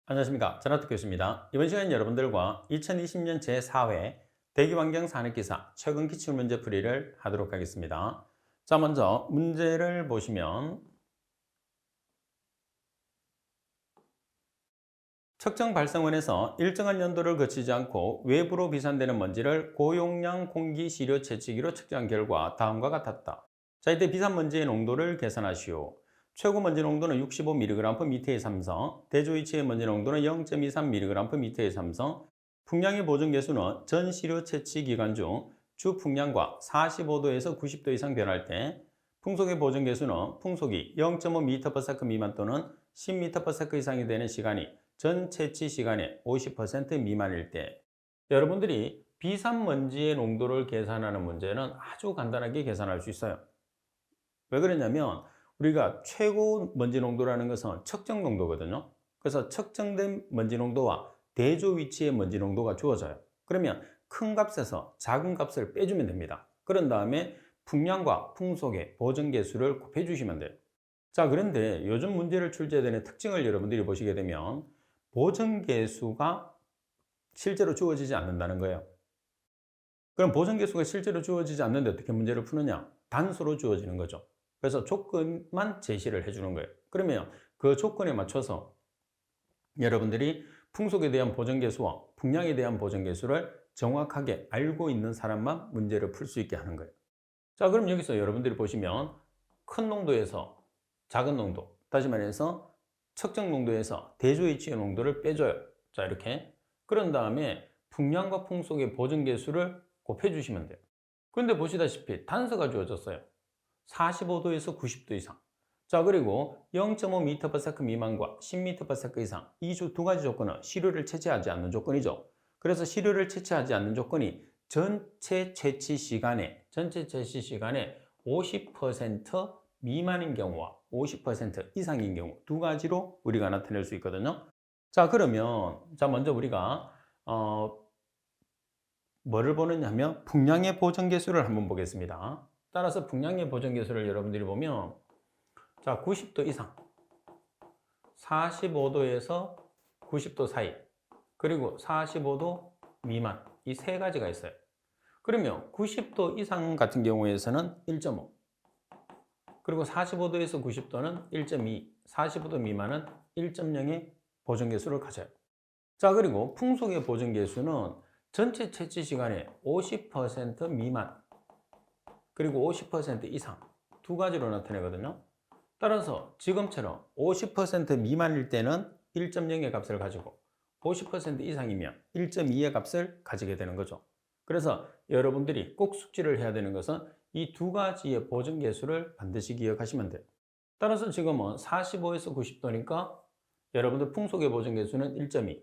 안녕하십니까. 전학도 교수입니다. 이번 시간에 여러분들과 2020년 제4회 대기환경 산업기사 최근 기출문제 풀이를 하도록 하겠습니다. 자, 먼저 문제를 보시면 특정 발생원에서 일정한 연도를 거치지 않고 외부로 비산되는 먼지를 고용량 공기 시료 채취기로 측정한 결과 다음과 같았다. 자, 이때 비산먼지의 농도를 계산하시오. 최고 먼지 농도는 65mg/m의 삼성, 대조이치의 먼지 농도는 0.23mg/m의 삼성, 풍량의 보존 계수는 전 시료 채취 기간 중 주 풍량과 45도에서 90도 이상 변할 때, 풍속의 보존 계수는 풍속이 0.5m/s 미만 또는 10m/s 이상이 되는 시간이 전 채취 시간의 50% 미만일 때. 여러분들이 비산먼지의 농도를 계산하는 문제는 아주 간단하게 계산할 수 있어요. 왜 그러냐면 우리가 최고 먼지 농도라는 것은 측정 농도거든요. 그래서 측정된 먼지 농도와 대조 위치의 먼지 농도가 주어져요. 그러면 큰 값에서 작은 값을 빼주면 됩니다. 그런 다음에 풍량과 풍속의 보정 계수를 곱해 주시면 돼요. 자, 그런데 요즘 문제를 출제되는 특징을 여러분들이 보시게 되면 보정 계수가 실제로 주어지지 않는다는 거예요. 그럼 보정 계수가 실제로 주어지지 않는데 어떻게 문제를 푸느냐? 단수로 주어지는 거죠. 그래서 조건만 제시를 해주는 거예요. 그러면 그 조건에 맞춰서 여러분들이 풍속에 대한 보정 계수와 풍량에 대한 보정 계수를 정확하게 알고 있는 사람만 문제를 풀 수 있게 하는 거예요. 자, 그럼 여기서 여러분들이 보시면 큰 농도에서 작은 농도, 다시 말해서 측정 농도에서 대조이치의 농도를 빼줘요. 자, 이렇게. 그런 다음에 풍량과 풍속의 보정 계수를 곱해 주시면 돼요. 그런데 보시다시피 단서가 주어졌어요. 45도에서 90도 이상. 자, 그리고 0.5m/s 미만과 10m/s 이상. 이 두 가지 조건은 시료를 채취하지 않는 조건이죠. 그래서 시료를 채취하지 않는 조건이 전체 채취 시간의 50% 미만인 경우와 50% 이상인 경우 두 가지로 우리가 나타낼 수 있거든요. 자, 그러면 먼저 우리가 뭐를 보느냐 하면 풍량의 보정 계수를 한번 보겠습니다. 따라서 풍량의 보정 계수를 여러분들이 보면 자, 90도 이상, 45도에서 90도 사이, 그리고 45도 미만, 이 세 가지가 있어요. 그러면 90도 이상 같은 경우에서는 1.5, 그리고 45도에서 90도는 1.2, 45도 미만은 1.0의 보정 계수를 가져요. 자, 그리고 풍속의 보정 계수는 전체 채취 시간의 50% 미만, 그리고 50% 이상 두 가지로 나타내거든요. 따라서 지금처럼 50% 미만일 때는 1.0의 값을 가지고 50% 이상이면 1.2의 값을 가지게 되는 거죠. 그래서 여러분들이 꼭 숙지를 해야 되는 것은 이 두 가지의 보정 계수를 반드시 기억하시면 돼요. 따라서 지금은 45에서 90도니까 여러분들 풍속의 보정 계수는 1.2.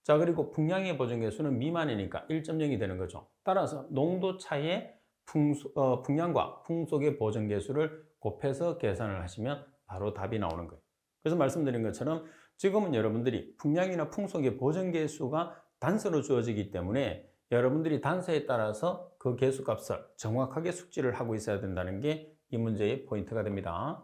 자, 그리고 풍량의 보정 계수는 미만이니까 1.0이 되는 거죠. 따라서 농도 차이의 풍량과 풍속의 보정 계수를 곱해서 계산을 하시면 바로 답이 나오는 거예요. 그래서 말씀드린 것처럼 지금은 여러분들이 풍량이나 풍속의 보정 계수가 단서로 주어지기 때문에 여러분들이 단서에 따라서 그 계수값을 정확하게 숙지를 하고 있어야 된다는 게 이 문제의 포인트가 됩니다.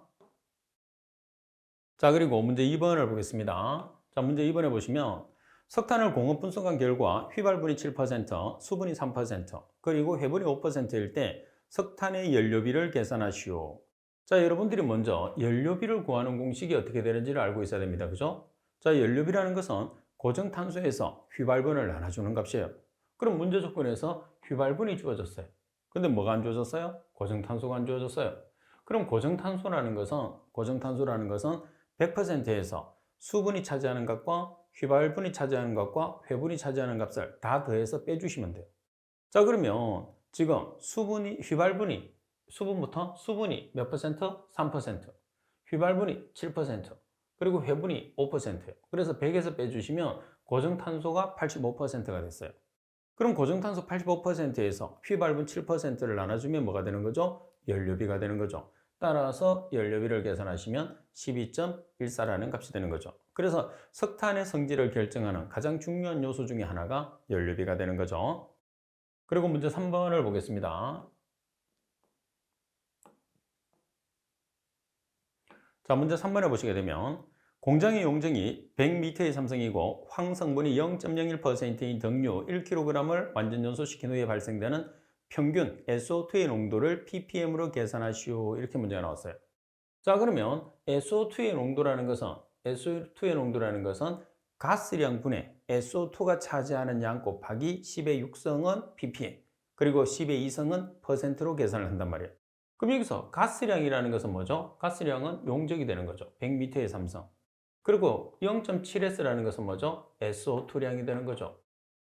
자, 그리고 문제 2번을 보겠습니다. 자, 문제 2번에 보시면 석탄을 공업 분석한 결과 휘발분이 7%, 수분이 3%, 그리고 회분이 5%일 때 석탄의 연료비를 계산하시오. 자, 여러분들이 먼저 연료비를 구하는 공식이 어떻게 되는지를 알고 있어야 됩니다. 그죠? 자, 연료비라는 것은 고정탄소에서 휘발분을 나눠주는 값이에요. 그럼 문제 조건에서 휘발분이 주어졌어요. 근데 뭐가 안 주어졌어요? 고정탄소가 안 주어졌어요. 그럼 고정탄소라는 것은 100%에서 수분이 차지하는 값과 휘발분이 차지하는 값과 회분이 차지하는 값을 다 더해서 빼주시면 돼요. 자, 그러면 지금 수분부터 수분이 몇 퍼센트? 3%, 휘발분이 7%, 그리고 회분이 5%예요. 그래서 100에서 빼주시면 고정탄소가 85%가 됐어요. 그럼 고정탄소 85%에서 휘발분 7%를 나눠주면 뭐가 되는 거죠? 연료비가 되는 거죠. 따라서 연료비를 계산하시면 12.14라는 값이 되는 거죠. 그래서 석탄의 성질을 결정하는 가장 중요한 요소 중에 하나가 연료비가 되는 거죠. 그리고 문제 3번을 보겠습니다. 자, 문제 3번에 보시게 되면 공장의 용적이 100m의 삼성이고 황성분이 0.01%인 등류 1kg을 완전 연소시킨 후에 발생되는 평균 SO2의 농도를 ppm으로 계산하시오. 이렇게 문제가 나왔어요. 자, 그러면 SO2의 농도라는 것은 가스량 분의 SO2가 차지하는 양 곱하기 10의 6성은 ppm, 그리고 10의 2성은 %로 계산을 한단 말이에요. 그럼 여기서 가스량이라는 것은 뭐죠? 가스량은 용적이 되는 거죠. 100m의 삼성. 그리고 0.7S라는 것은 뭐죠? SO2량이 되는 거죠.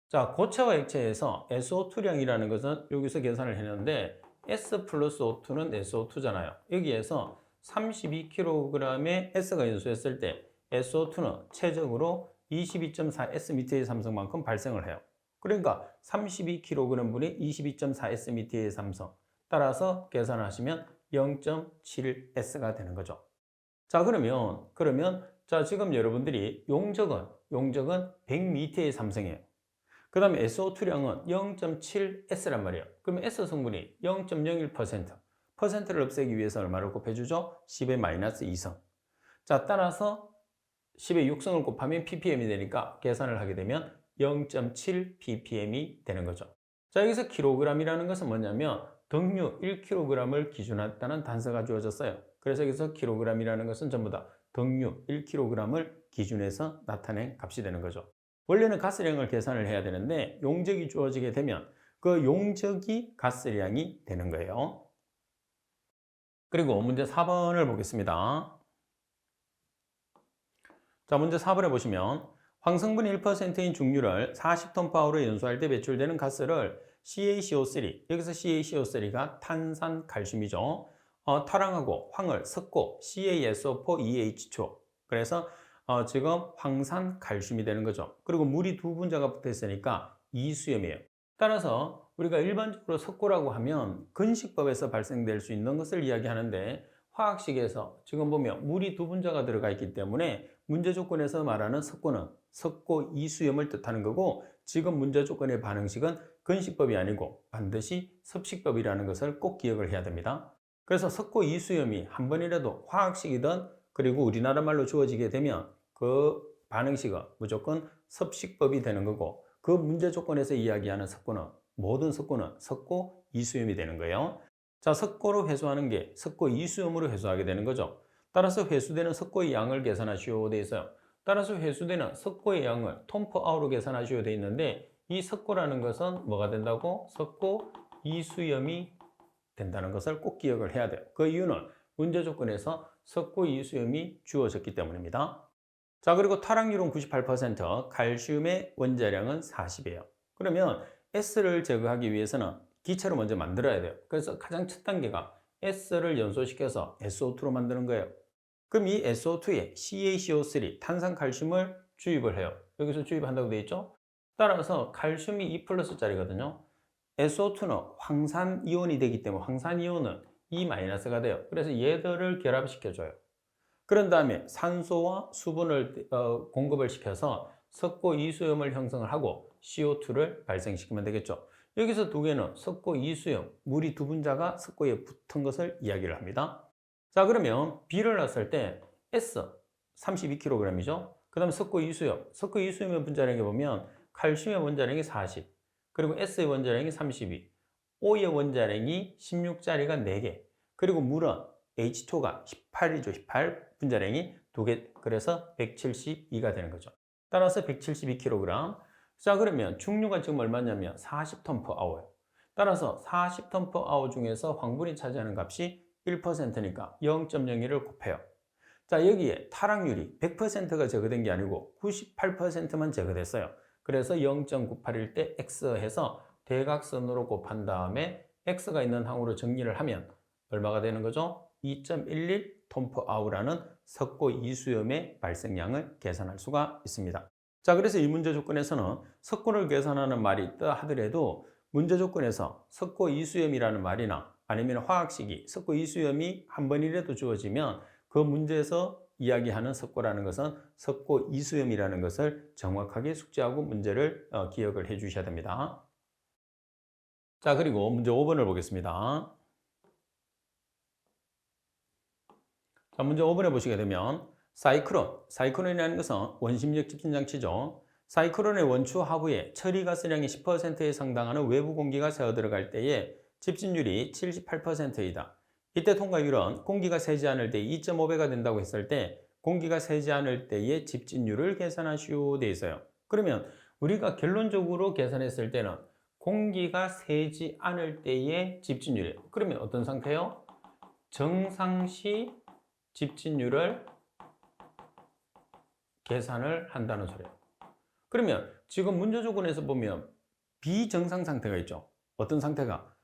자, 고체와 액체에서 SO2량이라는 것은 여기서 계산을 했는데 S 플러스 O2는 SO2잖아요. 여기에서 32kg의 S가 연소했을 때 SO2는 최적으로 22.4Sm의 삼성만큼 발생을 해요. 그러니까 32kg분이 22.4Sm의 삼성. 따라서 계산하시면 0.7S가 되는 거죠. 자, 그러면 자, 지금 여러분들이 용적은 100m의 삼성이에요. 그 다음에 SO2량은 0.7S란 말이에요. 그러면 S 성분이 0.01%. 퍼센트를 없애기 위해서 얼마를 곱해주죠? 10의 마이너스 2성. 자, 따라서 10의 6성을 곱하면 ppm이 되니까 계산을 하게 되면 0.7 ppm이 되는 거죠. 자, 여기서 kg이라는 것은 뭐냐면 등류 1kg을 기준으로 했다는 단서가 주어졌어요. 그래서 여기서 kg이라는 것은 전부 다 등류 1kg을 기준해서 나타낸 값이 되는 거죠. 원래는 가스량을 계산을 해야 되는데 용적이 주어지게 되면 그 용적이 가스량이 되는 거예요. 그리고 문제 4번을 보겠습니다. 자, 문제 4번에 보시면 황성분 1%인 중류를 40톤/로 연소할 때 배출되는 가스를 CaCO3, 여기서 CaCO3가 탄산칼슘이죠. 타랑하고 황을 섞고 CaSO4EH초. 그래서 지금 황산칼슘이 되는 거죠. 그리고 물이 두 분자가 붙어 있으니까 이수염이에요. 따라서 우리가 일반적으로 석고라고 하면 건식법에서 발생될 수 있는 것을 이야기하는데 화학식에서 지금 보면 물이 두 분자가 들어가 있기 때문에 문제 조건에서 말하는 석고는 석고 이수염을 뜻하는 거고 지금 문제 조건의 반응식은 건식법이 아니고 반드시 섭식법이라는 것을 꼭 기억을 해야 됩니다. 그래서 석고 이수염이 한 번이라도 화학식이든 그리고 우리나라 말로 주어지게 되면 그 반응식은 무조건 섭식법이 되는 거고 그 문제 조건에서 이야기하는 석고는 모든 석고는 석고 이수염이 되는 거예요. 자, 석고로 회수하는 게 석고 이수염으로 회수하게 되는 거죠. 따라서 회수되는 석고의 양을 계산하시오 되어 있어요. 따라서 회수되는 석고의 양을 톤/아워로 계산하시오 되어 있는데 이 석고라는 것은 뭐가 된다고? 석고 이수염이 된다는 것을 꼭 기억을 해야 돼요. 그 이유는 문제 조건에서 석고 이수염이 주어졌기 때문입니다. 자, 그리고 탈항률은 98%, 칼슘의 원자량은 40이에요. 그러면 S를 제거하기 위해서는 기체로 먼저 만들어야 돼요. 그래서 가장 첫 단계가 S를 연소시켜서 SO2로 만드는 거예요. 그럼 이 SO2에 CaCO3, 탄산칼슘을 주입을 해요. 여기서 주입한다고 되어 있죠? 따라서 칼슘이 2+짜리거든요. SO2는 황산이온이 되기 때문에 황산이온은 E-가 돼요. 그래서 얘들을 결합시켜줘요. 그런 다음에 산소와 수분을 공급을 시켜서 석고 이수염을 형성을 하고 CO2를 발생시키면 되겠죠. 여기서 두 개는 석고 이수염, 물이 두 분자가 석고에 붙은 것을 이야기를 합니다. 자, 그러면 B를 넣었을 때 S 32kg이죠. 그 다음에 석고 이수염의 분자량에 보면 칼슘의 원자량이 40, 그리고 S의 원자량이 32, O의 원자량이 16짜리가 4개, 그리고 물은 H2가 18이죠. 18 분자량이 2개, 그래서 172가 되는 거죠. 따라서 172kg. 자, 그러면 중류가 지금 얼마냐면 40톤/아워예요. 따라서 40톤/아워 중에서 황분이 차지하는 값이 1%니까 0.01을 곱해요. 자, 여기에 탈항률이 100%가 제거된 게 아니고 98%만 제거됐어요. 그래서 0.981 때 X 해서 대각선으로 곱한 다음에 X가 있는 항으로 정리를 하면 얼마가 되는 거죠? 2.11톤/아워라는 석고 이수염의 발생량을 계산할 수가 있습니다. 자, 그래서 이 문제 조건에서는 석고를 계산하는 말이 있다 하더라도 문제 조건에서 석고 이수염이라는 말이나 아니면 화학식이 석고 이수염이 한 번이라도 주어지면 그 문제에서 이야기하는 석고라는 것은 석고 이수염이라는 것을 정확하게 숙지하고 문제를 기억을 해 주셔야 됩니다. 자, 그리고 문제 5번을 보겠습니다. 자, 문제 5번에 보시게 되면 사이클론이라는 것은 원심력 집진장치죠. 사이클론의 원추 하부에 처리가스량이 10%에 해당하는 외부 공기가 새어 들어갈 때에 집진율이 78%이다. 이때 통과율은 공기가 새지 않을 때 2.5배가 된다고 했을 때 공기가 새지 않을 때의 집진율을 계산하시오 돼 있어요. 그러면 우리가 결론적으로 계산했을 때는 공기가 새지 않을 때의 집진율이에요. 그러면 어떤 상태요? 정상시 집진율을 계산을 한다는 소리예요. 그러면 지금 문제 조건에서 보면 비정상 상태가 있죠. 어떤 상태가?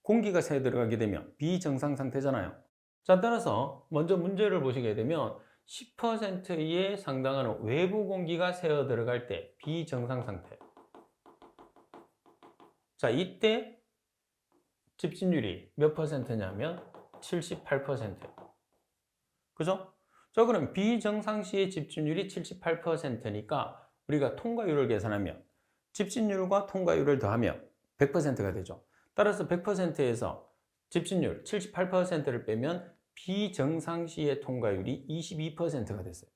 공기가 새어 들어가게 되면 비정상 상태잖아요. 자, 따라서 먼저 문제를 보시게 되면 10%에 상당하는 외부 공기가 새어 들어갈 때 비정상 상태. 자, 이때 집진율이 몇 퍼센트냐면 78%예요. 그죠? 자, 그럼 비정상 시의 집진율이 78%니까 우리가 통과율을 계산하면 집진율과 통과율을 더하면 100%가 되죠. 따라서 100%에서 집진율 78%를 빼면 비정상 시의 통과율이 22%가 됐어요.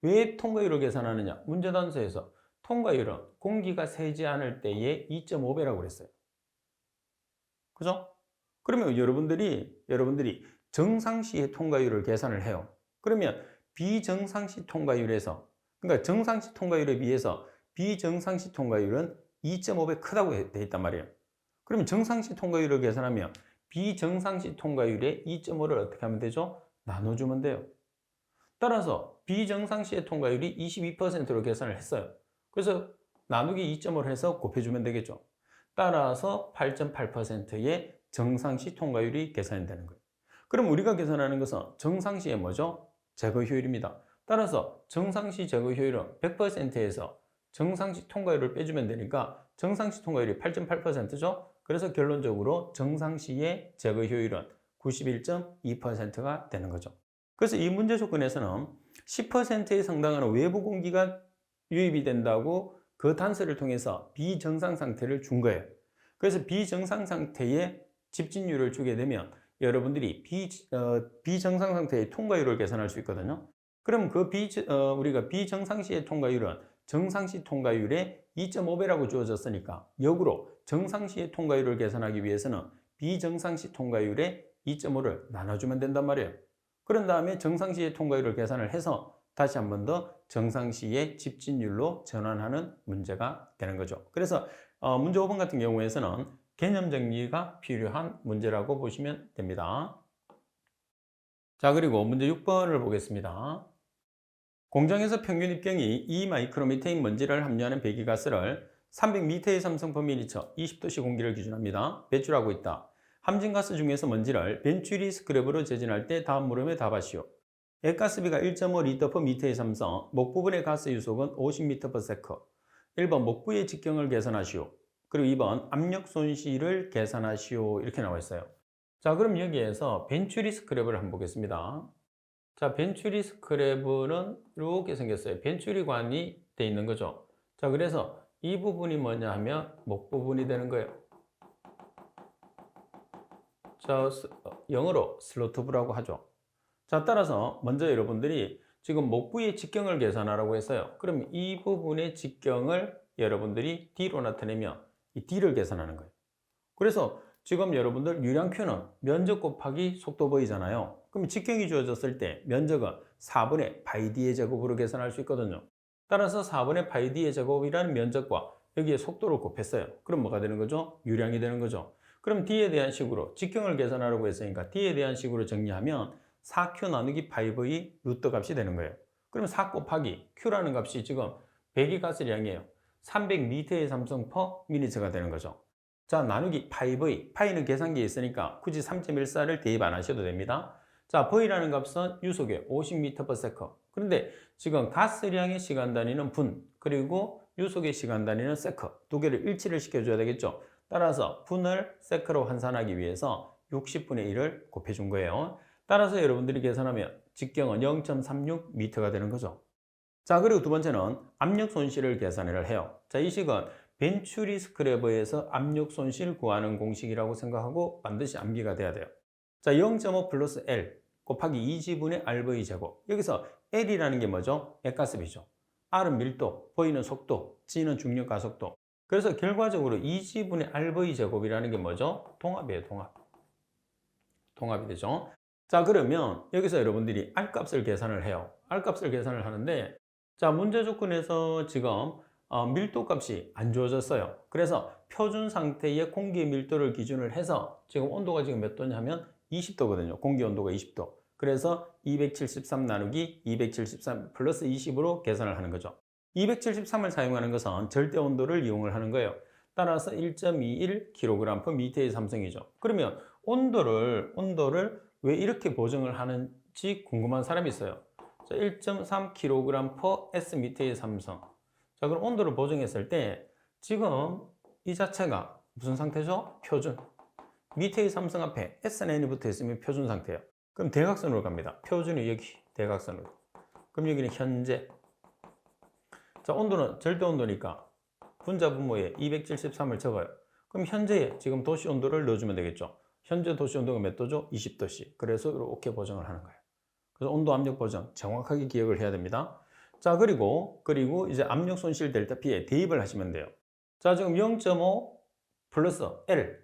왜 통과율을 계산하느냐? 문제 단서에서 통과율은 공기가 새지 않을 때의 2.5배라고 그랬어요. 그죠? 그러면 여러분들이 정상시의 통과율을 계산을 해요. 그러면 비정상시 통과율에서, 그러니까 정상시 통과율에 비해서 비정상시 통과율은 2.5배 크다고 돼 있단 말이에요. 그러면 정상시 통과율을 계산하면 비정상시 통과율의 2.5를 어떻게 하면 되죠? 나눠주면 돼요. 따라서 비정상시의 통과율이 22%로 계산을 했어요. 그래서 나누기 2.5를 해서 곱해주면 되겠죠. 따라서 8.8%의 정상시 통과율이 계산이 되는 거예요. 그럼 우리가 계산하는 것은 정상시의 뭐죠? 제거 효율입니다. 따라서 정상시 제거 효율은 100%에서 정상시 통과율을 빼주면 되니까 정상시 통과율이 8.8%죠? 그래서 결론적으로 정상시의 제거 효율은 91.2%가 되는 거죠. 그래서 이 문제 조건에서는 10%에 해당하는 외부 공기가 유입이 된다고 그 단서를 통해서 비정상 상태를 준 거예요. 그래서 비정상 상태의 집진율을 주게 되면 여러분들이 비정상 상태의 통과율을 계산할 수 있거든요. 그럼 우리가 비정상시의 통과율은 정상시 통과율의 2.5배라고 주어졌으니까 역으로 정상시의 통과율을 계산하기 위해서는 비정상시 통과율의 2.5를 나눠주면 된단 말이에요. 그런 다음에 정상시의 통과율을 계산을 해서 다시 한 번 더 정상시의 집진율로 전환하는 문제가 되는 거죠. 그래서 문제 5번 같은 경우에서는 개념 정리가 필요한 문제라고 보시면 됩니다. 자, 그리고 문제 6번을 보겠습니다. 공장에서 평균 입경이 2마이크로미터인 먼지를 함유하는 배기가스를 300m의 삼성/ml 20도씨 공기를 기준합니다. 배출하고 있다. 함진가스 중에서 먼지를 벤츄리 스크랩으로 제진할 때 다음 물음에 답하시오. 액가스비가 1.5L/m의 삼성, 목 부분의 가스 유속은 50m/s. 1번 목부의 직경을 계산하시오. 그리고 2번 압력 손실을 계산하시오. 이렇게 나와 있어요. 자, 그럼 여기에서 벤츄리 스크랩을 한번 보겠습니다. 자, 벤츄리 스크랩은 이렇게 생겼어요. 벤츄리관이 돼 있는 거죠. 자, 그래서 이 부분이 뭐냐 하면 목 부분이 되는 거예요. 자, 영어로 슬로트브라고 하죠. 자, 따라서 먼저 여러분들이 지금 목부의 직경을 계산하라고 했어요. 그럼 이 부분의 직경을 여러분들이 D로 나타내면 이 D를 계산하는 거예요. 그래서 지금 여러분들 유량Q는 면적 곱하기 속도 V잖아요. 그럼 직경이 주어졌을 때 면적은 4분의 파이 D의 제곱으로 계산할 수 있거든요. 따라서 4분의 파이 D의 제곱이라는 면적과 여기에 속도를 곱했어요. 그럼 뭐가 되는 거죠? 유량이 되는 거죠. 그럼 D에 대한 식으로 직경을 계산하라고 했으니까 D에 대한 식으로 정리하면 4Q 나누기 파이 V 루트 값이 되는 거예요. 그럼 4 곱하기 Q라는 값이 지금 배기가스량이에요. 300m의 삼성 퍼 미니처가 되는 거죠. 자, 나누기 파이 V, 파이는 계산기에 있으니까 굳이 3.14를 대입 안 하셔도 됩니다. 자, V라는 값은 유속의 50m/s. 그런데 지금 가스량의 시간 단위는 분, 그리고 유속의 시간 단위는 세크. 두 개를 일치를 시켜줘야 되겠죠. 따라서 분을 세크로 환산하기 위해서 60분의 1을 곱해준 거예요. 따라서 여러분들이 계산하면 직경은 0.36m가 되는 거죠. 자, 그리고 두 번째는 압력 손실을 계산을 해요. 자, 이 식은 벤츄리 스크래버에서 압력 손실 구하는 공식이라고 생각하고 반드시 암기가 돼야 돼요. 자, 0.5 플러스 L 곱하기 2지분의 RV 제곱. 여기서 L이라는 게 뭐죠? 액가습이죠. R은 밀도, V는 속도, G는 중력 가속도. 그래서 결과적으로 2G분의 RV 제곱이라는 게 뭐죠? 동합이에요, 동합. 동합이 되죠. 자, 그러면 여기서 여러분들이 R 값을 계산을 해요. R 값을 계산을 하는데, 자, 문제 조건에서 지금 밀도 값이 안 주어졌어요. 그래서 표준 상태의 공기의 밀도를 기준을 해서 지금 온도가 지금 몇 도냐면 20도거든요. 공기 온도가 20도. 그래서 273 나누기 273 플러스 20으로 계산을 하는 거죠. 273을 사용하는 것은 절대 온도를 이용을 하는 거예요. 따라서 1.21kg/m의 삼성이죠. 그러면 온도를 왜 이렇게 보정을 하는지 궁금한 사람이 있어요. 자, 1.3kg/s/m의 삼성. 자, 그럼 온도를 보정했을 때 지금 이 자체가 무슨 상태죠? 표준. 밑에의 삼성 앞에 S는 N이 붙어 있으면 표준 상태예요. 그럼 대각선으로 갑니다. 표준이 여기 대각선으로. 그럼 여기는 현재. 자, 온도는 절대 온도니까 분자 분모에 273을 적어요. 그럼 현재의 지금 도시 온도를 넣어주면 되겠죠. 현재 도시 온도가 몇 도죠? 20도씨. 그래서 이렇게 보정을 하는 거예요. 그래서 온도 압력 보정 정확하게 기억을 해야 됩니다. 자, 그리고 이제 압력 손실 델타 P에 대입을 하시면 돼요. 자, 지금 0.5 플러스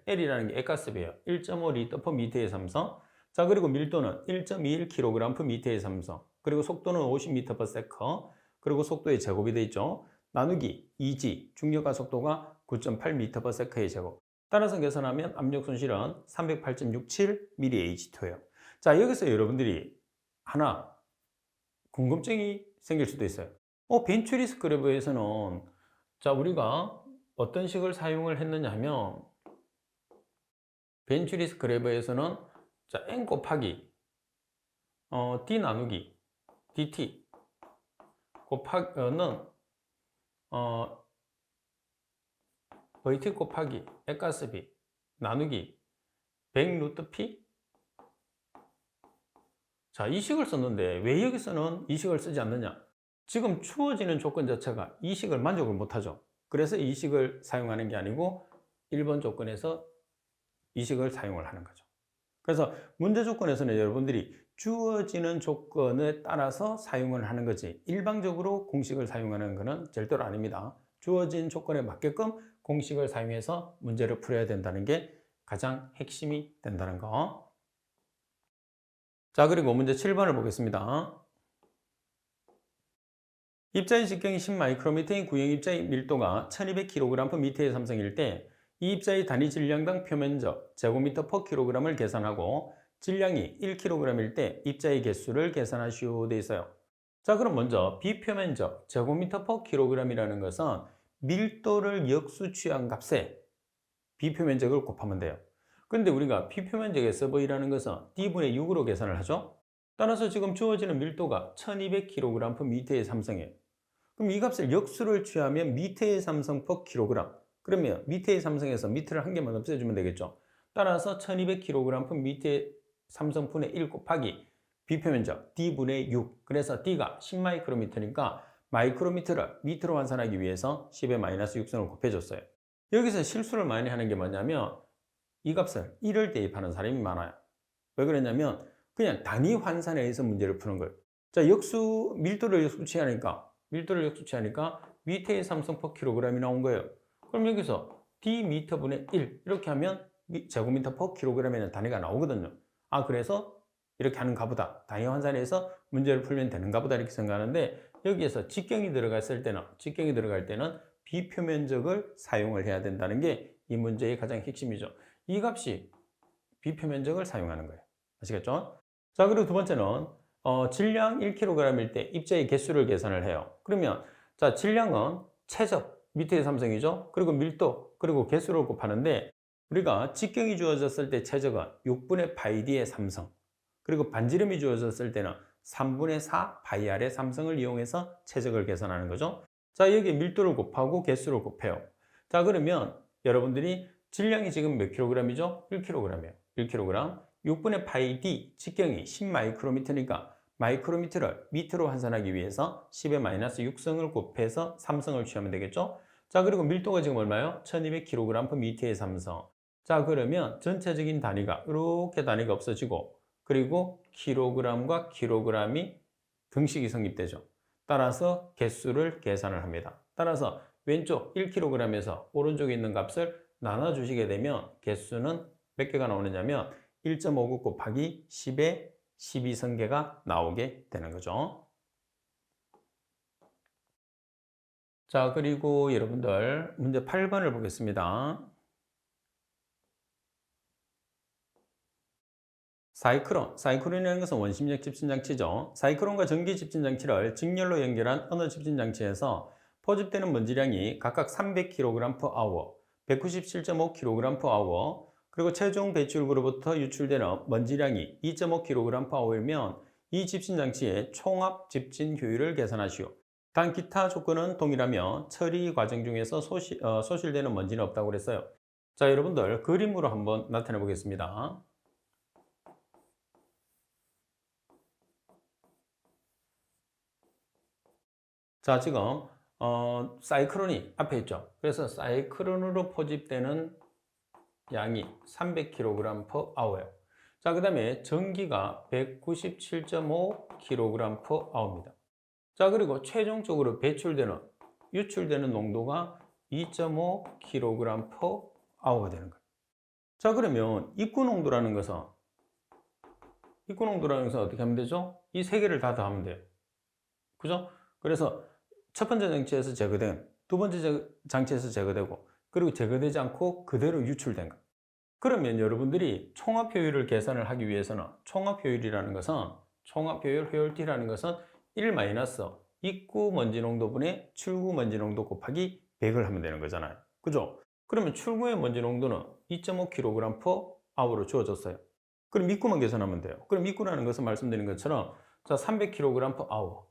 L이라는 게 액가습이에요. 1.5 리터 퍼 미터의 삼성. 자, 그리고 밀도는 1.21kg per 미터의 삼성. 그리고 속도는 50m per second. 그리고 속도의 제곱이 되어 있죠. 나누기 2G, 중력가 속도가 9.8m per second의 제곱. 따라서 계산하면 압력 손실은 308.67 mAh2예요. 자, 여기서 여러분들이 하나 궁금증이 생길 수도 있어요. 벤츄리 스크래버에서는 자, 우리가 어떤 식을 사용을 했느냐 하면 벤츄리 스크래버에서는 자, n 곱하기 d 나누기 dt 곱하기는 VT 곱하기 액가스비 나누기 100 루트 P. 자, 이 식을 썼는데 왜 여기서는 이 식을 쓰지 않느냐? 지금 주어지는 조건 자체가 이 식을 만족을 못하죠. 그래서 이 식을 사용하는 게 아니고 1번 조건에서 이 식을 사용을 하는 거죠. 그래서 문제 조건에서는 여러분들이 주어지는 조건에 따라서 사용을 하는 거지 일방적으로 공식을 사용하는 것은 절대로 아닙니다. 주어진 조건에 맞게끔 공식을 사용해서 문제를 풀어야 된다는 게 가장 핵심이 된다는 거. 자, 그리고 문제 7번을 보겠습니다. 입자의 직경이 10마이크로미터인 구형 입자의 밀도가 1200kg/m의 삼성일 때 이 입자의 단위 질량당 표면적 제곱미터 per kg을 계산하고 질량이 1kg일 때 입자의 개수를 계산하시오 돼 있어요. 자, 그럼 먼저 비표면적 제곱미터 per kg이라는 것은 밀도를 역수취한 값에 비표면적을 곱하면 돼요. 근데 우리가 비표면적의 서브이라는 것은 D분의 6으로 계산을 하죠. 따라서 지금 주어지는 밀도가 1200kg/m의 삼성이에요. 그럼 이 값을 역수를 취하면 미터의 삼성 per kg. 그러면 미터의 삼성에서 미터를 한 개만 없애주면 되겠죠. 따라서 1200kg/m의 삼성분의 1 곱하기 비표면적 D분의 6. 그래서 D가 10마이크로미터니까 마이크로미터를 미터로 환산하기 위해서 10의 마이너스 6승을 곱해줬어요. 여기서 실수를 많이 하는 게 뭐냐면 이 값을 1을 대입하는 사람이 많아요. 왜 그러냐면 그냥 단위 환산에 의해서 문제를 푸는 거예요. 자, 밀도를 역수취하니까 미터의 삼성 per kg이 나온 거예요. 그럼 여기서 D 미터분의 1 이렇게 하면 제곱미터 per kg에는 단위가 나오거든요. 아, 그래서 이렇게 하는가 보다. 단위 환산해서 문제를 풀면 되는가 보다 이렇게 생각하는데 여기에서 직경이 들어갈 때는 비표면적을 사용을 해야 된다는 게 이 문제의 가장 핵심이죠. 이 값이 비표면적을 사용하는 거예요. 아시겠죠? 자, 그리고 두 번째는 질량 1kg일 때 입자의 개수를 계산을 해요. 그러면 자, 질량은 최적 밑에 삼성이죠. 그리고 밀도 그리고 개수를 곱하는데 우리가 직경이 주어졌을 때 최적은 6분의 파이 D의 삼성 그리고 반지름이 주어졌을 때는 3분의 4 파이 R의 삼성을 이용해서 최적을 계산하는 거죠. 자, 여기 밀도를 곱하고 개수를 곱해요. 자, 그러면 여러분들이 질량이 지금 몇 kg이죠? 1kg이에요. 1kg. 6분의 파이 D 직경이 10마이크로미터니까 마이크로미터를 미터로 환산하기 위해서 10의 마이너스 6승을 곱해서 삼성을 취하면 되겠죠? 자, 그리고 밀도가 지금 얼마예요? 1200kg/m의 삼성. 자, 그러면 전체적인 단위가 이렇게 단위가 없어지고 그리고 킬로그램과 킬로그램이 등식이 성립되죠. 따라서 개수를 계산을 합니다. 따라서 왼쪽 1kg에서 오른쪽에 있는 값을 나눠주시게 되면 개수는 몇 개가 나오느냐면 1.59 곱하기 10의 12승계가 나오게 되는 거죠. 자, 그리고 여러분들 문제 8번을 보겠습니다. 사이클론이라는 것은 원심력 집진장치죠. 사이클론과 전기 집진장치를 직렬로 연결한 어느 집진장치에서 포집되는 먼지량이 각각 300kg/h, 197.5kg/h, 그리고 최종 배출구로부터 유출되는 먼지량이 2.5kg/h이면 이 집진장치의 총합 집진 효율을 계산하시오. 단 기타 조건은 동일하며 처리 과정 중에서 소실되는 먼지는 없다고 그랬어요. 자, 여러분들 그림으로 한번 나타내 보겠습니다. 자, 지금 사이클론이 앞에 있죠. 그래서 사이클론으로 포집되는 양이 300kg/h예요. 자, 그 다음에 전기가 197.5kg/h입니다. 자, 그리고 최종적으로 유출되는 농도가 2.5kg/h가 되는 거예요. 자, 그러면 입구 농도라는 것은 어떻게 하면 되죠? 이 세 개를 다 더하면 돼요. 그죠? 그래서 첫 번째 장치에서 제거된, 두 번째 장치에서 제거되고, 그리고 제거되지 않고 그대로 유출된 것. 그러면 여러분들이 총합 효율을 계산을 하기 위해서는 효율티라는 것은 1 입구 먼지 농도분의 출구 먼지 농도 곱하기 100을 하면 되는 거잖아요. 그죠? 그러면 출구의 먼지 농도는 2.5kg/h로 주어졌어요. 그럼 입구만 계산하면 돼요. 그럼 입구라는 것은 말씀드린 것처럼 자, 300kg/h,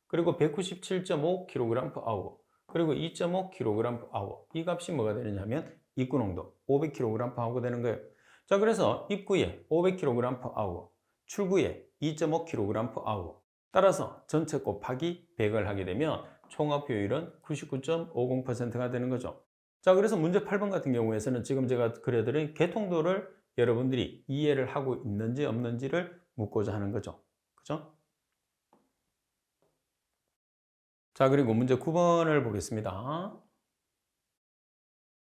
그리고 197.5kg/h, 그리고 2.5kg/h. 이 값이 뭐가 되느냐면 입구 농도 500kg/h가 되는 거예요. 자, 그래서 입구에 500kg/h, 출구에 2.5kg/h. 따라서 전체 곱하기 100을 하게 되면 총합 효율은 99.50%가 되는 거죠. 자, 그래서 문제 8번 같은 경우에서는 지금 제가 그려드린 개통도를 여러분들이 이해를 하고 있는지 없는지를 묻고자 하는 거죠. 그죠? 자, 그리고 문제 9번을 보겠습니다.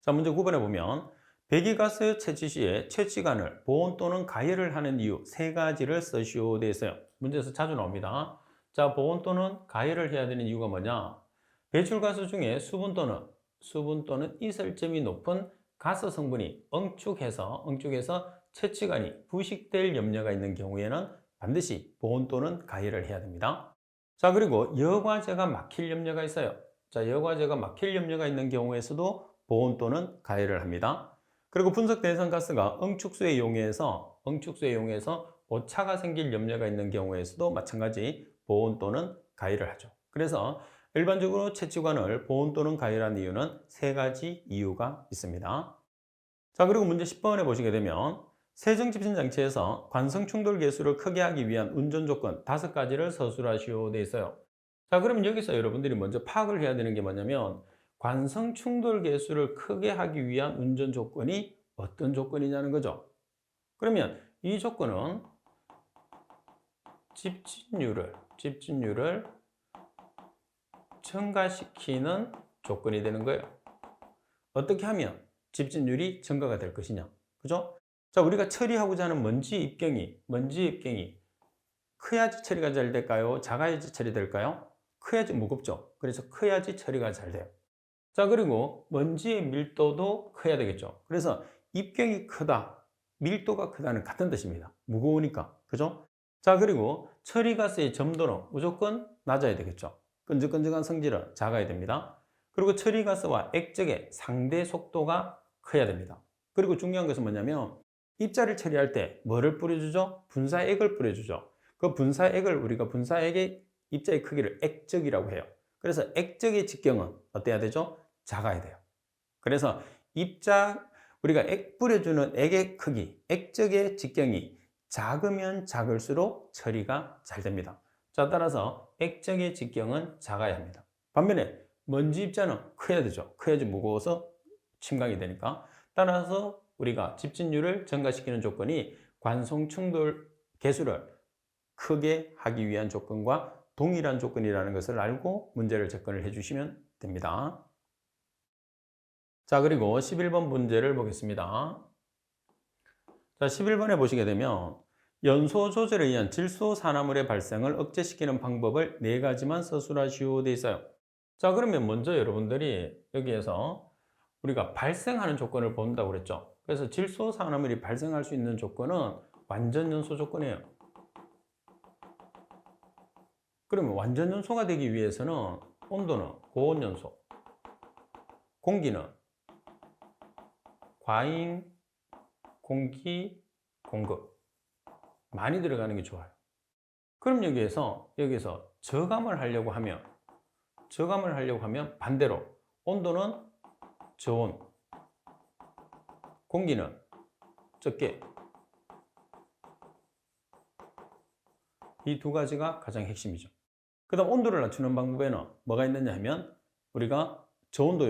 자, 문제 9번에 보면 배기가스 채취 시에 채취관을 보온 또는 가열을 하는 이유 세 가지를 쓰시오 되어 있어요. 문제에서 자주 나옵니다. 자, 보온 또는 가열을 해야 되는 이유가 뭐냐? 배출가스 중에 수분 또는 이설점이 높은 가스 성분이 엉축해서 채취관이 부식될 염려가 있는 경우에는 반드시 보온 또는 가열을 해야 됩니다. 자, 그리고 여과제가 막힐 염려가 있어요. 자, 여과제가 막힐 염려가 있는 경우에서도 보온 또는 가열을 합니다. 그리고 분석 대상 가스가 응축수에 이용해서 오차가 생길 염려가 있는 경우에서도 마찬가지 보온 또는 가열을 하죠. 그래서 일반적으로 채취관을 보온 또는 가열한 이유는 세 가지 이유가 있습니다. 자, 그리고 문제 10번에 보시게 되면 세정 집신 장치에서 관성 충돌 계수를 크게 하기 위한 운전 조건 5가지를 서술하시오 되어 있어요. 자, 그러면 여기서 여러분들이 먼저 파악을 해야 되는 게 뭐냐면 관성 충돌 계수를 크게 하기 위한 운전 조건이 어떤 조건이냐는 거죠. 그러면 이 조건은 집진율을 증가시키는 조건이 되는 거예요. 어떻게 하면 집진율이 증가가 될 것이냐. 그죠? 자, 우리가 처리하고자 하는 먼지 입경이 커야지 처리가 잘 될까요? 작아야지 처리될까요? 커야지 무겁죠. 그래서 커야지 처리가 잘 돼요. 자, 그리고 먼지의 밀도도 커야 되겠죠. 그래서 입경이 크다, 밀도가 크다는 같은 뜻입니다. 무거우니까. 그죠? 자, 그리고 처리가스의 점도는 무조건 낮아야 되겠죠. 끈적끈적한 성질은 작아야 됩니다. 그리고 처리가스와 액적의 상대 속도가 커야 됩니다. 그리고 중요한 것은 뭐냐면 입자를 처리할 때 뭐를 뿌려주죠? 분사액을 뿌려주죠. 그 분사액을 우리가 분사액의 입자의 크기를 액적이라고 해요. 그래서 액적의 직경은 어때야 되죠? 작아야 돼요. 그래서 우리가 뿌려주는 액의 크기, 액적의 직경이 작으면 작을수록 처리가 잘 됩니다. 자, 따라서 액적의 직경은 작아야 합니다. 반면에 먼지 입자는 커야 되죠. 커야지 무거워서 침강이 되니까. 따라서 우리가 집진율을 증가시키는 조건이 관성 충돌 계수를 크게 하기 위한 조건과 동일한 조건이라는 것을 알고 문제를 접근을 해주시면 됩니다. 자, 그리고 11번 문제를 보겠습니다. 자, 11번에 보시게 되면 연소 조절에 의한 질소 산화물의 발생을 억제시키는 방법을 4가지만 서술하시오 돼 있어요. 자, 그러면 먼저 여러분들이 여기에서 우리가 발생하는 조건을 본다고 그랬죠. 그래서 질소 산화물이 발생할 수 있는 조건은 완전 연소 조건이에요. 그러면 완전 연소가 되기 위해서는 온도는 고온 연소, 공기는 과잉 공기 공급 많이 들어가는 게 좋아요. 그럼 여기에서 저감을 하려고 하면 반대로 온도는 저온, 공기는 적게, 이 2가지가 가장 핵심이죠. 그 다음 온도를 낮추는 방법에는 뭐가 있느냐 하면 우리가 저온도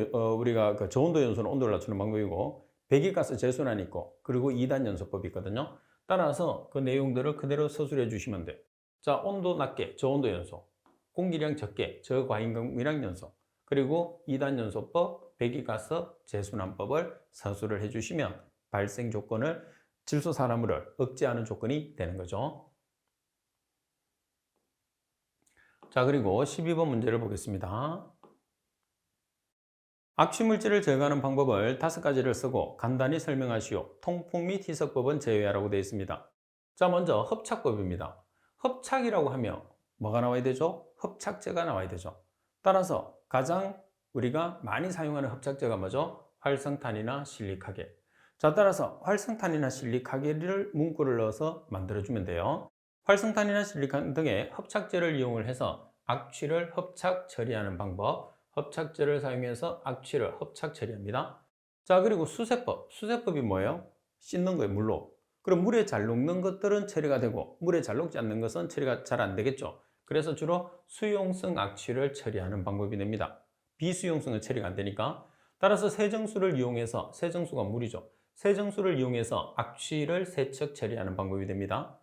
연소는 온도를 낮추는 방법이고, 배기가스 재순환이 있고, 그리고 2단 연소법이 있거든요. 따라서 그 내용들을 그대로 서술해 주시면 돼요. 자, 온도 낮게 저온도 연소, 공기량 적게 저과잉 공기량 연소, 그리고 2단 연소법, 배기가스 재순환법을 서술을 해 주시면 발생 조건을, 질소 산화물을 억제하는 조건이 되는 거죠. 자, 그리고 12번 문제를 보겠습니다. 악취물질을 제거하는 방법을 5가지를 쓰고 간단히 설명하시오. 통풍 및 희석법은 제외하라고 되어 있습니다. 자, 먼저 흡착법입니다. 흡착이라고 하면 뭐가 나와야 되죠? 흡착제가 나와야 되죠. 따라서 가장 우리가 많이 사용하는 흡착제가 뭐죠? 활성탄이나 실리카겔. 자, 따라서 활성탄이나 실리카겔을 문구를 넣어서 만들어주면 돼요. 활성탄이나 실리칸 등의 흡착제를 이용을 해서 악취를 흡착 처리하는 방법, 흡착제를 사용해서 악취를 흡착 처리합니다. 자, 그리고 수세법. 수세법이 뭐예요? 씻는 거예요, 물로. 그럼 물에 잘 녹는 것들은 처리가 되고, 물에 잘 녹지 않는 것은 처리가 잘 안 되겠죠. 그래서 주로 수용성 악취를 처리하는 방법이 됩니다. 비수용성은 처리가 안 되니까. 따라서 세정수를 이용해서, 세정수가 물이죠. 세정수를 이용해서 악취를 세척 처리하는 방법이 됩니다.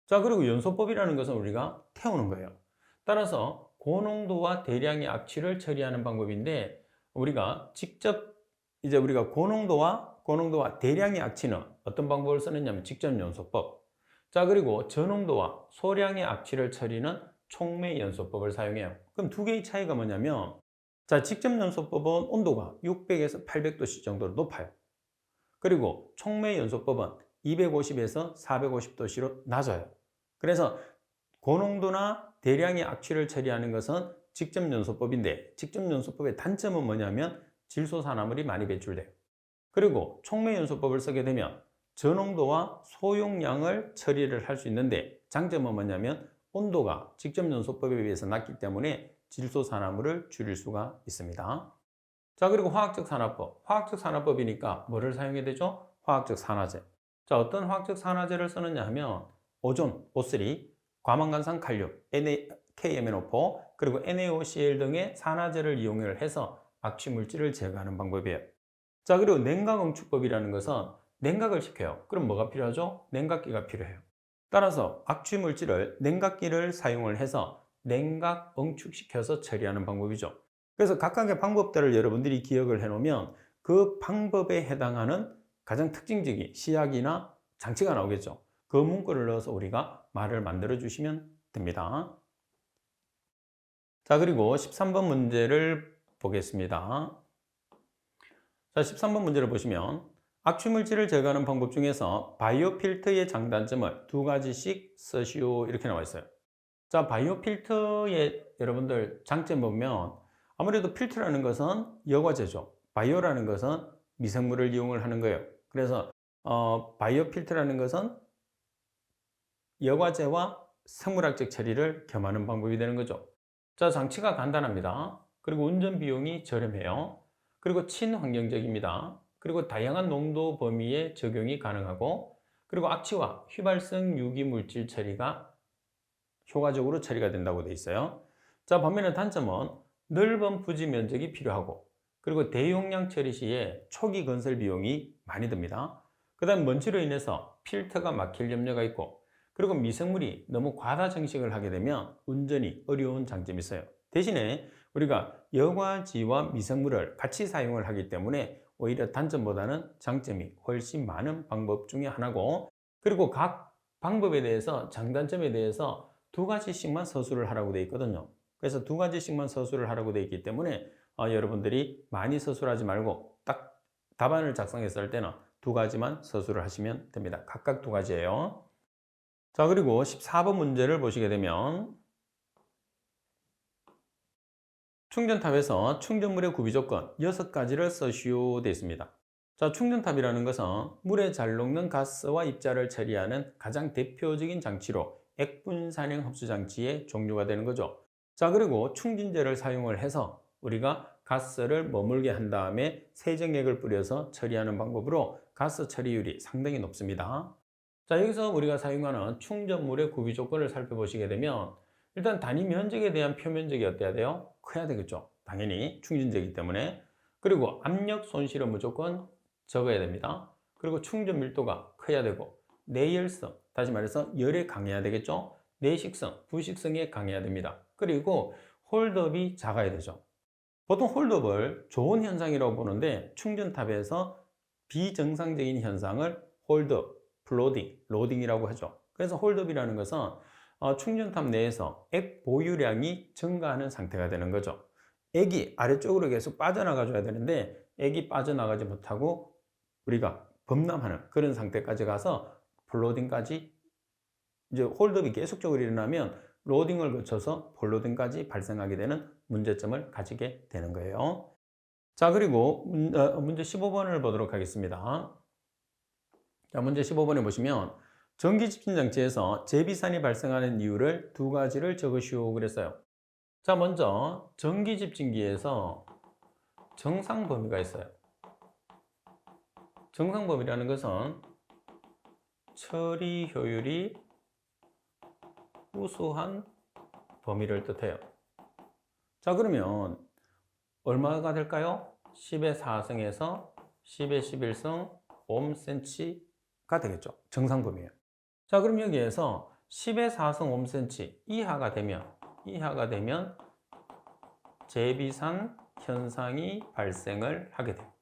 자, 그리고 연소법이라는 것은 우리가 태우는 거예요. 따라서 고농도와 대량의 악취를 처리하는 방법인데, 우리가 직접 우리가 고농도와 대량의 악취는 어떤 방법을 쓰느냐면 직접 연소법. 자, 그리고 저농도와 소량의 악취를 처리는 촉매 연소법을 사용해요. 그럼 2개의 차이가 뭐냐면, 자, 직접 연소법은 온도가 600에서 800도씨 정도로 높아요. 그리고 촉매 연소법은 250에서 450도씨로 낮아요. 그래서 고농도나 대량의 악취를 처리하는 것은 직접 연소법인데, 직접 연소법의 단점은 뭐냐면 질소 산화물이 많이 배출돼요. 그리고 촉매 연소법을 쓰게 되면 저농도와 소용량을 처리를 할 수 있는데, 장점은 뭐냐면 온도가 직접 연소법에 비해서 낮기 때문에 질소 산화물을 줄일 수가 있습니다. 자, 그리고 화학적 산화법. 화학적 산화법이니까 뭐를 사용해야 되죠? 화학적 산화제. 자, 어떤 화학적 산화제를 쓰느냐 하면 오존, O3, 과망간산 칼륨, KMNO4, 그리고 NaOCl 등의 산화제를 이용을 해서 악취 물질을 제거하는 방법이에요. 자, 그리고 냉각응축법이라는 것은 냉각을 시켜요. 그럼 뭐가 필요하죠? 냉각기가 필요해요. 따라서 악취 물질을 냉각기를 사용을 해서 냉각 응축시켜서 처리하는 방법이죠. 그래서 각각의 방법들을 여러분들이 기억을 해 놓으면 그 방법에 해당하는 가장 특징적인 시약이나 장치가 나오겠죠. 그 문구를 넣어서 우리가 말을 만들어 주시면 됩니다. 자, 그리고 13번 문제를 보겠습니다. 자, 13번 문제를 보시면 악취물질을 제거하는 방법 중에서 바이오 필터의 장단점을 2가지씩 쓰시오, 이렇게 나와 있어요. 자, 바이오 필터의 여러분들 장점 보면 아무래도 필터라는 것은 여과제죠. 바이오라는 것은 미생물을 이용을 하는 거예요. 그래서 바이오 필터라는 것은 여과제와 생물학적 처리를 겸하는 방법이 되는 거죠. 자, 장치가 간단합니다. 그리고 운전 비용이 저렴해요. 그리고 친환경적입니다. 그리고 다양한 농도 범위에 적용이 가능하고, 그리고 악취와 휘발성 유기 물질 처리가 효과적으로 처리가 된다고 되어 있어요. 자, 반면에 단점은 넓은 부지 면적이 필요하고, 그리고 대용량 처리 시에 초기 건설 비용이 많이 듭니다. 그 다음 먼지로 인해서 필터가 막힐 염려가 있고, 그리고 미생물이 너무 과다 증식을 하게 되면 운전이 어려운 장점이 있어요. 대신에 우리가 여과지와 미생물을 같이 사용을 하기 때문에 오히려 단점보다는 장점이 훨씬 많은 방법 중에 하나고, 그리고 각 방법에 대해서 장단점에 대해서 두 가지씩만 서술을 하라고 되어 있거든요. 그래서 두 가지씩만 서술을 하라고 되어 있기 때문에 여러분들이 많이 서술하지 말고 딱 답안을 작성했을 때는 두 가지만 서술을 하시면 됩니다. 각각 두 가지예요. 자, 그리고 14번 문제를 보시게 되면 충전탑에서 충전물의 구비 조건 6가지를 써시오 되어 있습니다. 자, 충전탑이라는 것은 물에 잘 녹는 가스와 입자를 처리하는 가장 대표적인 장치로 액분산형 흡수 장치의 종류가 되는 거죠. 자, 그리고 충진제를 사용을 해서 우리가 가스를 머물게 한 다음에 세정액을 뿌려서 처리하는 방법으로 가스 처리율이 상당히 높습니다. 자, 여기서 우리가 사용하는 충전물의 구비 조건을 살펴보시게 되면 일단 단위 면적에 대한 표면적이 어때야 돼요? 커야 되겠죠. 당연히 충진제이기 때문에. 그리고 압력 손실은 무조건 적어야 됩니다. 그리고 충전 밀도가 커야 되고, 내열성, 다시 말해서 열에 강해야 되겠죠. 내식성, 부식성에 강해야 됩니다. 그리고 홀드업이 작아야 되죠. 보통 홀드업을 좋은 현상이라고 보는데 충전탑에서 비정상적인 현상을 홀드업, 플로딩, 로딩이라고 하죠. 그래서 홀드업이라는 것은 충전탑 내에서 액 보유량이 증가하는 상태가 되는 거죠. 액이 아래쪽으로 계속 빠져나가 줘야 되는데 액이 빠져나가지 못하고 우리가 범람하는 그런 상태까지 가서 플로딩까지, 이제 홀드업이 계속적으로 일어나면 로딩을 거쳐서 폴로딩까지 발생하게 되는 문제점을 가지게 되는 거예요. 자, 그리고 문제 15번을 보도록 하겠습니다. 자, 문제 15번에 보시면 전기 집진 장치에서 재비산이 발생하는 이유를 두 가지를 적으시오 그랬어요. 자, 먼저 전기 집진기에서 정상 범위가 있어요. 정상 범위라는 것은 처리 효율이 우수한 범위를 뜻해요. 자, 그러면 얼마가 될까요? 10의 4승에서 10의 11승 5cm가 되겠죠. 정상 범위예요. 자, 그럼 여기에서 10의 4승 5cm 이하가 되면 재비산 현상이 발생을 하게 돼요.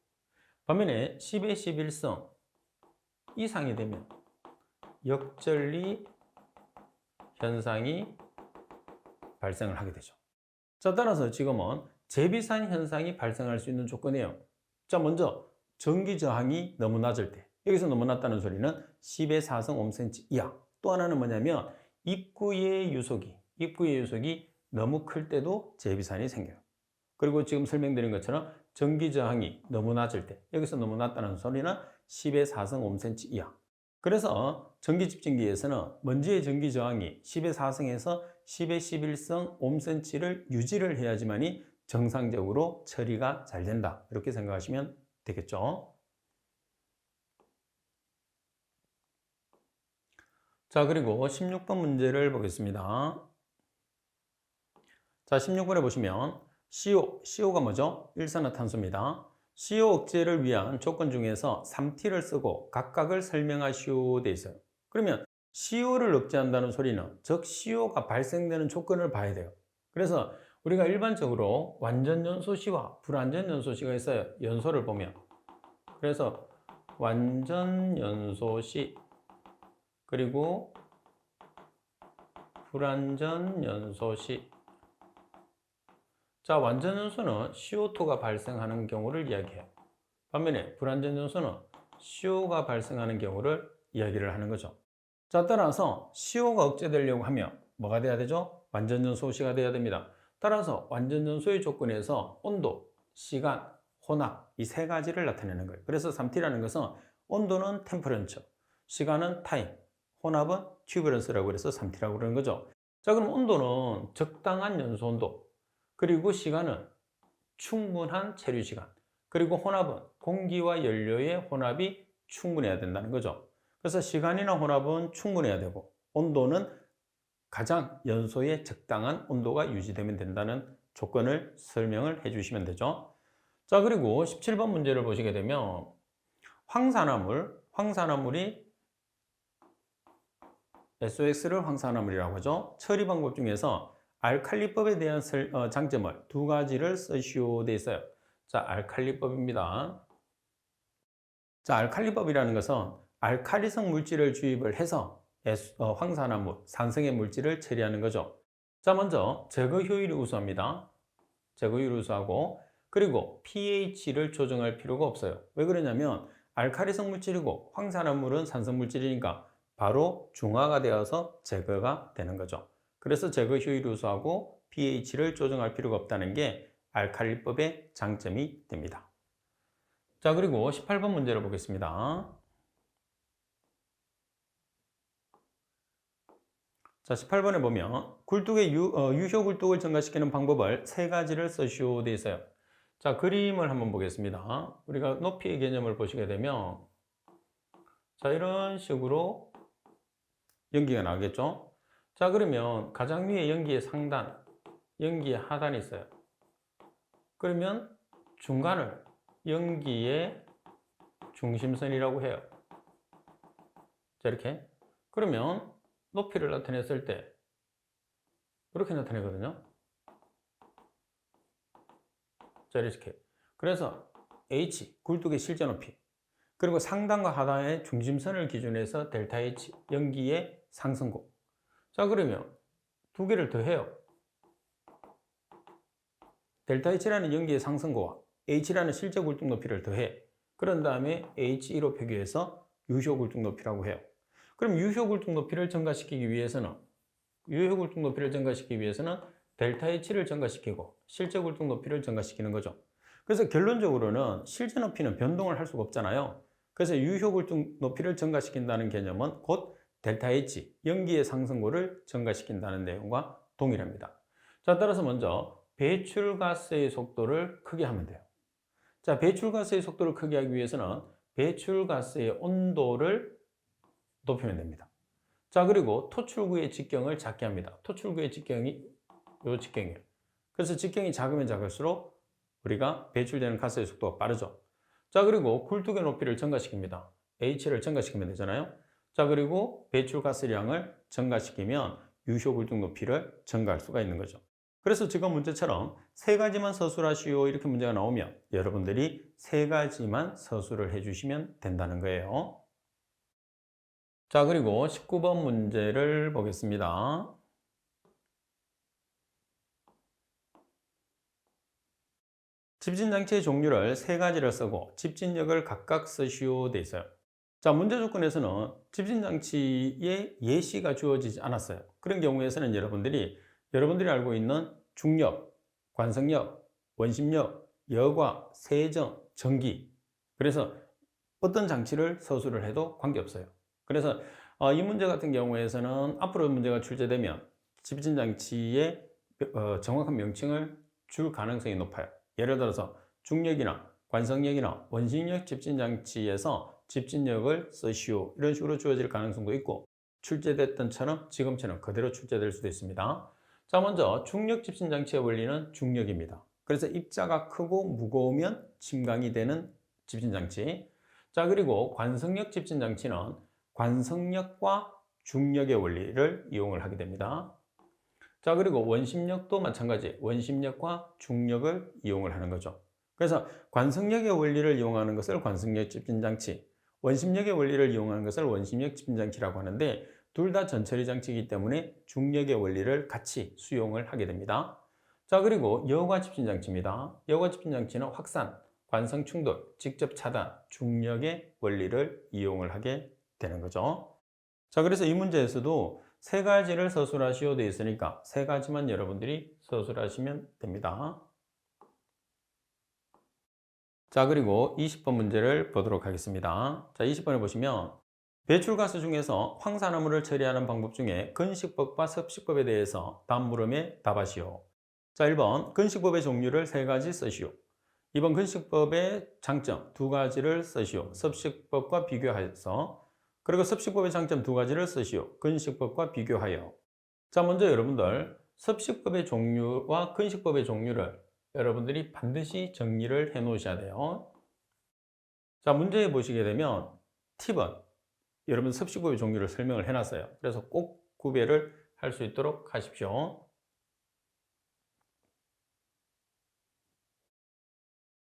반면에 10의 11승 이상이 되면 역전리 현상이 발생을 하게 되죠. 자, 따라서 지금은 재비산 현상이 발생할 수 있는 조건이에요. 자, 먼저 전기 저항이 너무 낮을 때, 여기서 너무 낮다는 소리는 10의 4승 5cm 이하. 또 하나는 뭐냐면 입구의 유속이 너무 클 때도 재비산이 생겨요. 그리고 지금 설명드린 것처럼 전기 저항이 너무 낮을 때, 여기서 너무 낮다는 소리는 10의 4승 5cm 이하. 그래서 전기 집진기에서는 먼지의 전기 저항이 10의 4승에서 10의 11승 5cm를 유지를 해야지만이 정상적으로 처리가 잘 된다. 이렇게 생각하시면 되겠죠. 자, 그리고 16번 문제를 보겠습니다. 자, 16번에 보시면 CO가 뭐죠? 일산화탄소입니다. CO 억제를 위한 조건 중에서 3T를 쓰고 각각을 설명하시오 돼 있어요. 그러면 CO를 억제한다는 소리는 즉 CO가 발생되는 조건을 봐야 돼요. 그래서 우리가 일반적으로 완전 연소시와 불완전 연소시가 있어요. 연소를 보면. 그래서 완전 연소시 그리고 불완전 연소시. 자, 완전 연소는 CO2가 발생하는 경우를 이야기해요. 반면에 불완전 연소는 CO가 발생하는 경우를 이야기를 하는 거죠. 자, 따라서 CO가 억제되려고 하면 뭐가 돼야 되죠? 완전 연소시가 돼야 됩니다. 따라서 완전 연소의 조건에서 온도, 시간, 혼합 이 세 가지를 나타내는 거예요. 그래서 3T라는 것은 온도는 템퍼런처, 시간은 타임, 혼합은 튜브런스라고 해서 3T라고 그러는 거죠. 자, 그럼 온도는 적당한 연소 온도, 그리고 시간은 충분한 체류 시간, 그리고 혼합은 공기와 연료의 혼합이 충분해야 된다는 거죠. 그래서 시간이나 혼합은 충분해야 되고 온도는 가장 연소에 적당한 온도가 유지되면 된다는 조건을 설명을 해 주시면 되죠. 자, 그리고 17번 문제를 보시게 되면 황산화물이 SOX를 황산화물이라고 하죠. 처리 방법 중에서 알칼리법에 대한 장점을 두 가지를 쓰시오 돼 있어요. 자, 알칼리법입니다. 자, 알칼리법이라는 것은 알칼리성 물질을 주입을 해서 황산화물, 산성의 물질을 처리하는 거죠. 자, 먼저 제거 효율이 우수합니다. 제거 효율이 우수하고, 그리고 pH를 조정할 필요가 없어요. 왜 그러냐면 알칼리성 물질이고 황산화물은 산성 물질이니까 바로 중화가 되어서 제거가 되는 거죠. 그래서 제거 효율이 우수하고 pH를 조정할 필요가 없다는 게 알칼리법의 장점이 됩니다. 자, 그리고 18번 문제를 보겠습니다. 자, 18번에 보면 굴뚝의 유효 굴뚝을 증가시키는 방법을 세 가지를 써시오 되어 있어요. 자, 그림을 한번 보겠습니다. 우리가 높이의 개념을 보시게 되면 자, 이런 식으로 연기가 나오겠죠. 자, 그러면 가장 위에 연기의 상단, 연기의 하단이 있어요. 그러면 중간을 연기의 중심선이라고 해요. 자, 이렇게. 그러면 높이를 나타냈을 때 이렇게 나타내거든요. 자, 이렇게. 그래서 H, 굴뚝의 실제 높이, 그리고 상단과 하단의 중심선을 기준으로 해서 델타 H, 연기의 상승곡. 자, 그러면 두 개를 더해요. 델타 H라는 연기의 상승고와 H라는 실제 굴뚝 높이를 더해. 그런 다음에 H2로 표기해서 유효 굴뚝 높이라고 해요. 그럼 유효 굴뚝 높이를 증가시키기 위해서는 델타 H를 증가시키고 실제 굴뚝 높이를 증가시키는 거죠. 그래서 결론적으로는 실제 높이는 변동을 할 수가 없잖아요. 그래서 유효 굴뚝 높이를 증가시킨다는 개념은 곧 델타 H, 연기의 상승고를 증가시킨다는 내용과 동일합니다. 자, 따라서 먼저 배출가스의 속도를 크게 하면 돼요. 자, 배출가스의 속도를 크게 하기 위해서는 배출가스의 온도를 높이면 됩니다. 자, 그리고 토출구의 직경을 작게 합니다. 토출구의 직경이 이 직경이에요. 그래서 직경이 작으면 작을수록 우리가 배출되는 가스의 속도가 빠르죠. 자, 그리고 굴뚝의 높이를 증가시킵니다. H를 증가시키면 되잖아요. 자, 그리고 배출가스량을 증가시키면 유효 굴뚝 높이를 증가할 수가 있는 거죠. 그래서 지금 문제처럼 세 가지만 서술하시오 이렇게 문제가 나오면 여러분들이 세 가지만 서술을 해주시면 된다는 거예요. 자, 그리고 19번 문제를 보겠습니다. 집진장치의 종류를 세 가지를 쓰고 집진력을 각각 쓰시오 돼 있어요. 자, 문제 조건에서는 집진장치에 예시가 주어지지 않았어요. 그런 경우에서는 여러분들이 알고 있는 중력, 관성력, 원심력, 여과, 세정, 전기. 그래서 어떤 장치를 서술을 해도 관계없어요. 그래서 이 문제 같은 경우에서는 앞으로 문제가 출제되면 집진장치의 정확한 명칭을 줄 가능성이 높아요. 예를 들어서 중력이나 관성력이나 원심력 집진장치에서 집진력을 쓰시오 이런 식으로 주어질 가능성도 있고 출제됐던 처럼 지금처럼 그대로 출제될 수도 있습니다. 자, 먼저 중력 집진장치의 원리는 중력입니다. 그래서 입자가 크고 무거우면 침강이 되는 집진장치. 자, 그리고 관성력 집진장치는 관성력과 중력의 원리를 이용을 하게 됩니다. 자, 그리고 원심력도 마찬가지 원심력과 중력을 이용을 하는 거죠. 그래서 관성력의 원리를 이용하는 것을 관성력 집진장치, 원심력의 원리를 이용하는 것을 원심력 집진장치라고 하는데 둘 다 전처리 장치이기 때문에 중력의 원리를 같이 수용을 하게 됩니다. 자, 그리고 여과 집진장치입니다. 여과 집진장치는 확산, 관성 충돌, 직접 차단, 중력의 원리를 이용을 하게 되는 거죠. 자, 그래서 이 문제에서도 세 가지를 서술하시오 되어 있으니까 세 가지만 여러분들이 서술하시면 됩니다. 자, 그리고 20번 문제를 보도록 하겠습니다. 자, 20번에 보시면 배출가스 중에서 황산화물을 처리하는 방법 중에 건식법과 섭식법에 대해서 다음 물음에 답하시오. 자, 1번 건식법의 종류를 세 가지 쓰시오. 2번 건식법의 장점 두 가지를 쓰시오. 섭식법과 비교하여서. 그리고 섭식법의 장점 두 가지를 쓰시오. 건식법과 비교하여. 자, 먼저 여러분들 섭식법의 종류와 건식법의 종류를 여러분들이 반드시 정리를 해 놓으셔야 돼요. 자, 문제 보시게 되면 팁은 여러분 섭식법의 종류를 설명을 해놨어요. 그래서 꼭 구별을 할 수 있도록 하십시오.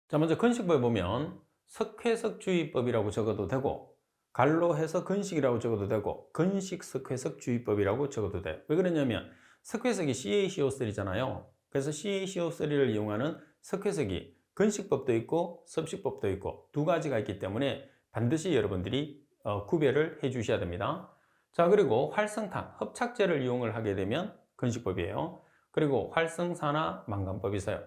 자, 먼저 건식법에 보면 석회석주의법이라고 적어도 되고 갈로 해서 건식이라고 적어도 되고 건식 석회석주의법이라고 적어도 돼요. 왜 그러냐면 석회석이 CaCO3잖아요. 그래서 CaCO3를 이용하는 석회석이 건식법도 있고 섭식법도 있고 두 가지가 있기 때문에 반드시 여러분들이 구별을 해 주셔야 됩니다. 자, 그리고 활성탄, hợp 착제를 이용을 하게 되면 건식법이에요. 그리고 활성산화 망간법이 있어요.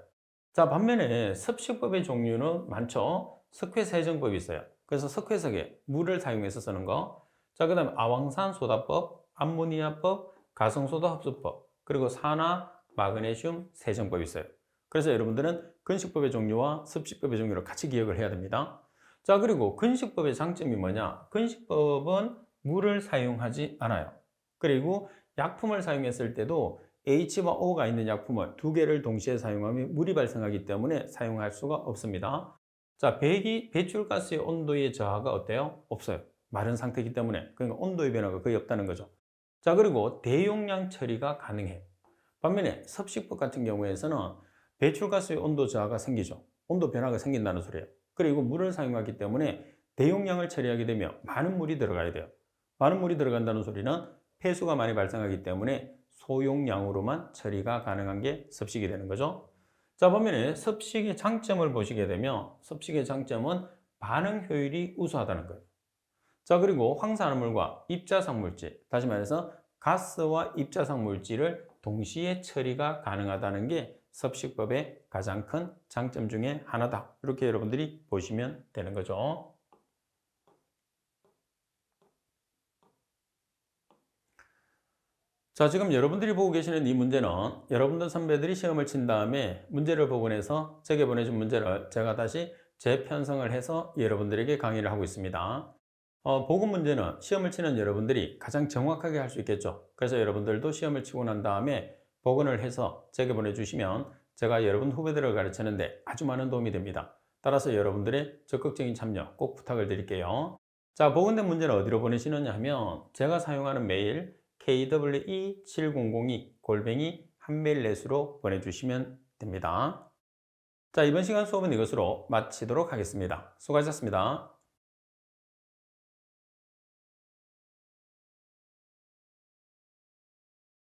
자, 반면에 섭식법의 종류는 많죠. 석회세정법이 있어요. 그래서 석회석에 물을 사용해서 쓰는 거. 자, 그 다음에 아황산 소다법, 암모니아법, 가성소다 흡수법, 그리고 산화 마그네슘 세정법이 있어요. 그래서 여러분들은 건식법의 종류와 섭식법의 종류를 같이 기억을 해야 됩니다. 자, 그리고 건식법의 장점이 뭐냐? 건식법은 물을 사용하지 않아요. 그리고 약품을 사용했을 때도 H와 O가 있는 약품을 두 개를 동시에 사용하면 물이 발생하기 때문에 사용할 수가 없습니다. 자, 배출가스의 온도의 저하가 어때요? 없어요. 마른 상태이기 때문에. 그러니까 온도의 변화가 거의 없다는 거죠. 자, 그리고 대용량 처리가 가능해요. 반면에 섭식법 같은 경우에서는 배출가스의 온도 저하가 생기죠. 온도 변화가 생긴다는 소리예요. 그리고 물을 사용하기 때문에 대용량을 처리하게 되면 많은 물이 들어가야 돼요. 많은 물이 들어간다는 소리는 폐수가 많이 발생하기 때문에 소용량으로만 처리가 가능한 게 섭식이 되는 거죠. 자, 반면에 섭식의 장점을 보시게 되면 섭식의 장점은 반응 효율이 우수하다는 거예요. 자, 그리고 황산화물과 입자상 물질, 다시 말해서 가스와 입자상 물질을 동시에 처리가 가능하다는 게 섭식법의 가장 큰 장점 중에 하나다. 이렇게 여러분들이 보시면 되는 거죠. 자, 지금 여러분들이 보고 계시는 이 문제는 여러분들 선배들이 시험을 친 다음에 문제를 복원해서 제게 보내준 문제를 제가 다시 재편성을 해서 여러분들에게 강의를 하고 있습니다. 복원 문제는 시험을 치는 여러분들이 가장 정확하게 할 수 있겠죠. 그래서 여러분들도 시험을 치고 난 다음에 복원을 해서 제게 보내주시면 제가 여러분 후배들을 가르치는데 아주 많은 도움이 됩니다. 따라서 여러분들의 적극적인 참여 꼭 부탁을 드릴게요. 자, 복원된 문제는 어디로 보내시느냐 하면 제가 사용하는 메일 kwe7002 한메일넷으로 보내주시면 됩니다. 자, 이번 시간 수업은 이것으로 마치도록 하겠습니다. 수고하셨습니다.